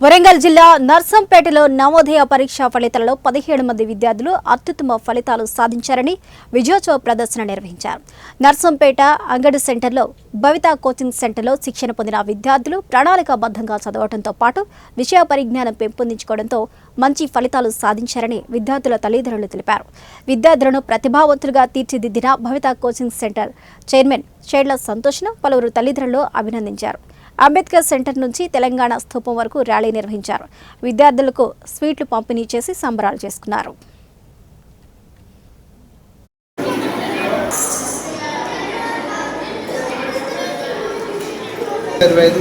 వరంగల్ జిల్లా నర్సంపేటలో నవోదయ పరీక్షా ఫలితాలలో 17 మంది విద్యార్థులు అత్యుత్తమ ఫలితాలు సాధించారని విజయోత్సవ ప్రదర్శన నిర్వహించారు. నర్సంపేట అంగడి సెంటర్లో భవిత కోచింగ్ సెంటర్లో శిక్షణ పొందిన విద్యార్థులు ప్రణాళికాబద్ధంగా చదవడంతో పాటు విషయ పరిజ్ఞానం పెంపొందించుకోవడంతో మంచి ఫలితాలు సాధించారని విద్యార్థుల తల్లిదండ్రులు తెలిపారు. విద్యార్థులను ప్రతిభావంతులుగా తీర్చిదిద్దిన భవిత కోచింగ్ సెంటర్ చైర్మన్ షేడ్ల సంతోష్ను పలువురు తల్లిదండ్రులు అభినందించారు. అంబేద్కర్ సెంటర్ నుంచి తెలంగాణ స్థూపం వరకు ర్యాలీ నిర్వహించారు. విద్యార్థులకు స్వీట్లు పంపిణీ చేసి సంబరాలు చేసుకున్నారు.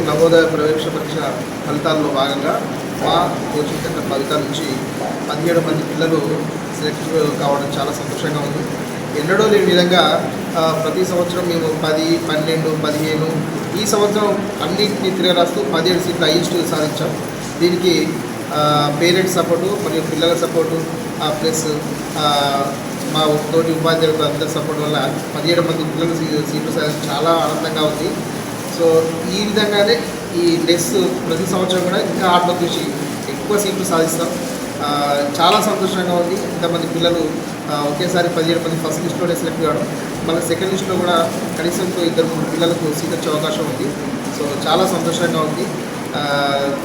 నవోదయ ప్రవేశ పరీక్ష ఫలితాల్లో భాగంగా మా కోచింగ్ సెంటర్ ఫలితాల నుంచి 17 మంది పిల్లలు సెలెక్ట్ కావడం చాలా సంతోషంగా ఉంది. ఎన్నడూ లేని విధంగా ప్రతి సంవత్సరం మేము 10, 12, 15 ఈ సంవత్సరం అన్నింటినీ తిరగరాస్తూ 17 సీట్లు హైయెస్ట్ సాధించాం. దీనికి పేరెంట్స్ సపోర్టు మరియు పిల్లల సపోర్టు ప్లస్ మా తోటి ఉపాధ్యాయులకు అందరి సపోర్ట్ వల్ల 17 మంది పిల్లలు సీట్లు సాధించడం చాలా ఆనందంగా ఉంది. సో ఈ విధంగానే ఈ నెక్స్ట్ ప్రతి సంవత్సరం కూడా ఇంకా హార్డ్ వర్క్ చేసి ఎక్కువ సీట్లు సాధిస్తాం. చాలా సంతోషంగా ఉంది. ఇంతమంది పిల్లలు ఒకేసారి 17 మంది ఫస్ట్ లిస్ట్లోనే సెలెక్ట్ కావడం, మళ్ళీ సెకండ్ లిస్ట్లో కూడా కనీసం 2-3 పిల్లలకు సీట్ వచ్చే అవకాశం ఉంది. సో చాలా సంతోషంగా ఉంది.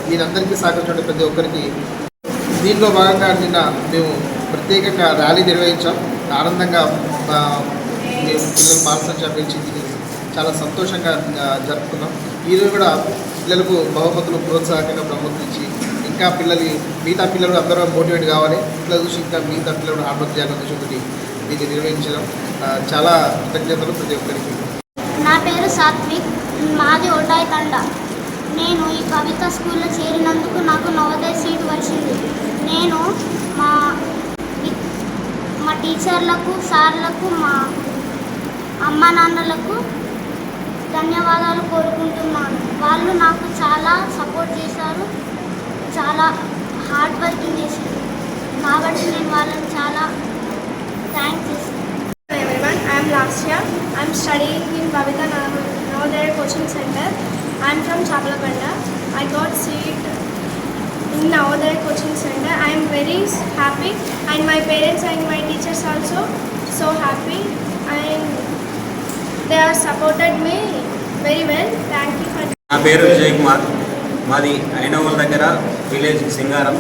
దీనందరికీ సహకరించిన ప్రతి ఒక్కరికి. దీంట్లో భాగంగా నిన్న మేము ప్రత్యేకంగా ర్యాలీ నిర్వహించాం. ఆనందంగా మేము పిల్లలు పాల్సంచా పిలిచి చాలా సంతోషంగా జరుపుకున్నాం. ఈరోజు కూడా పిల్లలకు బహుమతులు ప్రోత్సాహకంగా బహుమతులు ఇచ్చి ఇంకా మిగతా పిల్లలు అందరూ మోటివేట్ కావాలి, ఇట్లా చూసి ఇంకా మిగతా పిల్లలు హార్డ్ వర్క్ చేయాలని ఉద్దేశంతో దీన్ని నిర్వహించడం చాలా కృతజ్ఞతలు ప్రతి ఒక్కరికి. నా పేరు సాత్విక్, మాది ఓటాయి తండ. నేను ఈ కవిత స్కూల్లో చేరినందుకు నాకు నవోదయ సీటు వచ్చింది. నేను మా టీచర్లకు, సార్లకు, మా అమ్మ నాన్నలకు ధన్యవాదాలు కోరుకుంటున్నాను. వాళ్ళు నాకు చాలా సపోర్ట్ చేశారు, చాలా హార్డ్ వర్కింగ్ చేశారు కాబట్టి నేను వాళ్ళని చాలా థ్యాంక్స్ చేస్తాను. I'm Lasya. I'm studying in Bhavita Navodaya Coaching Center. I'm from Chaplapanda. I got seat in Navodaya Coaching Center. I am very happy and my parents and my teachers also so happy and they have supported me very well. Thank you for. నా పేరు విజయ్ కుమార్. మాది ఐనవల్ దగ్గర village సింగారం.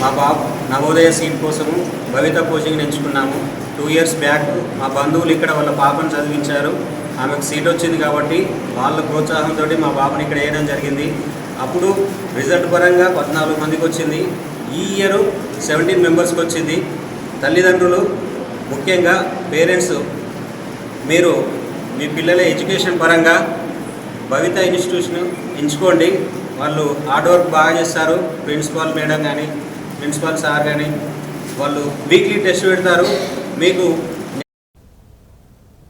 మా బాబు Navodaya seat కోసము భవిత coaching ఎంచుకున్నాము. 2 years back మా బంధువులు ఇక్కడ వాళ్ళ పాపను చదివించారు. ఆమెకు సీట్ వచ్చింది కాబట్టి వాళ్ళ ప్రోత్సాహంతో మా బాబుని ఇక్కడ వేయడం జరిగింది. అప్పుడు రిజల్ట్ పరంగా 14 మందికి వచ్చింది. ఈ ఇయర్ 17 మెంబర్స్కి వచ్చింది. తల్లిదండ్రులు ముఖ్యంగా పేరెంట్స్ మీరు మీ పిల్లల ఎడ్యుకేషన్ పరంగా భవిత ఇన్స్టిట్యూషన్ ఎంచుకోండి. వాళ్ళు హార్డ్ వర్క్ బాగా చేస్తారు. ప్రిన్సిపాల్ మేడం కానీ ప్రిన్సిపాల్ సార్ కానీ వాళ్ళు వీక్లీ టెస్ట్ పెడతారు. మీకు